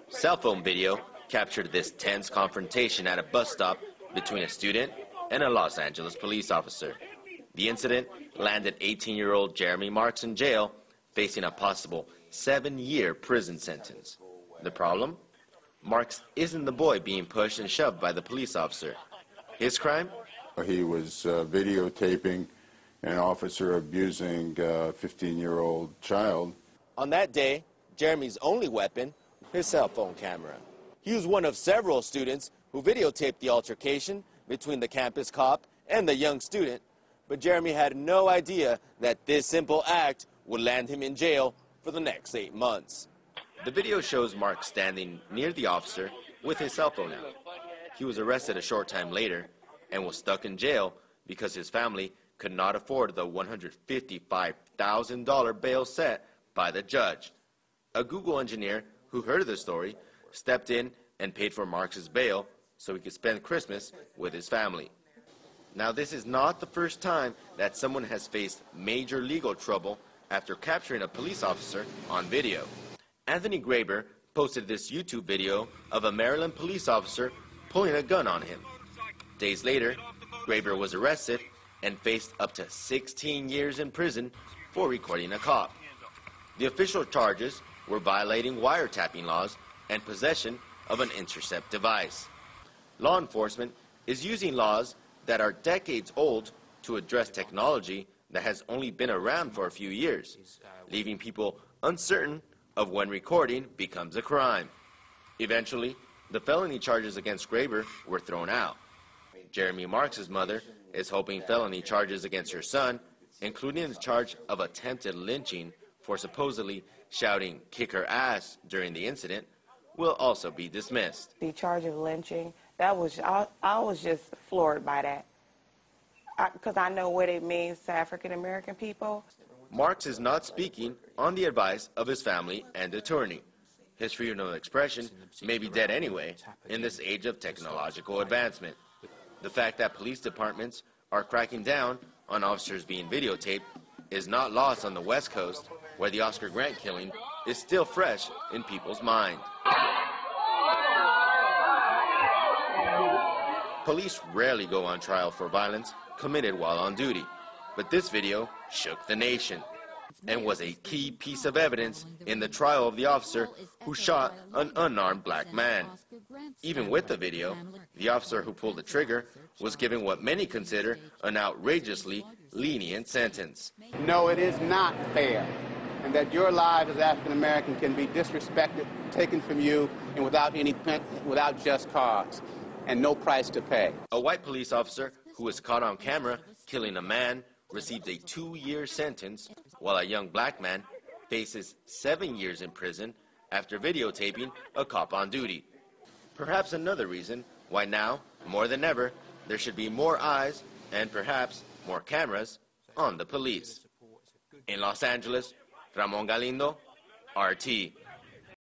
Cell phone video captured this tense confrontation at a bus stop between a student and a Los Angeles police officer. The incident landed 18-year-old Jeremy Marks in jail, facing a possible 7-year prison sentence. The problem? Marks isn't the boy being pushed and shoved by the police officer. His crime? He was videotaping an officer abusing a 15-year-old child. On that day, Jeremy's only weapon, his cell phone camera. He was one of several students who videotaped the altercation between the campus cop and the young student, but Jeremy had no idea that this simple act would land him in jail for the next 8 months. The video shows Mark standing near the officer with his cell phone out. He was arrested a short time later and was stuck in jail because his family could not afford the $155,000 bail set by the judge. A Google engineer who heard of the story stepped in and paid for Marks' bail so he could spend Christmas with his family. Now, this is not the first time that someone has faced major legal trouble after capturing a police officer on video. Anthony Graber posted this YouTube video of a Maryland police officer pulling a gun on him. Days later, Graber was arrested and faced up to 16 years in prison for recording a cop. The official charges were violating wiretapping laws and possession of an intercept device. Law enforcement is using laws that are decades old to address technology that has only been around for a few years, leaving people uncertain of when recording becomes a crime. Eventually, the felony charges against Graber were thrown out. Jeremy Marks' mother is hoping felony charges against her son, including the charge of attempted lynching for supposedly shouting "kick her ass" during the incident, will also be dismissed. The charge of lynching, I was just floored by that, because I know what it means to African American people. Marks is not speaking on the advice of his family and attorney. His freedom of expression may be dead anyway in this age of technological advancement. The fact that police departments are cracking down on officers being videotaped is not lost on the West Coast, where the Oscar Grant killing is still fresh in people's mind. Police rarely go on trial for violence committed while on duty, but this video shook the nation and was a key piece of evidence in the trial of the officer who shot an unarmed black man. Even with the video, the officer who pulled the trigger was given what many consider an outrageously lenient sentence. No, it is not fair, and that your lives as African American can be disrespected, taken from you, and without just cause, and no price to pay. A white police officer who was caught on camera killing a man received a 2-year sentence, while a young black man faces 7 years in prison after videotaping a cop on duty. Perhaps another reason why now, more than ever, there should be more eyes and perhaps more cameras on the police. In Los Angeles, Ramon Galindo, RT.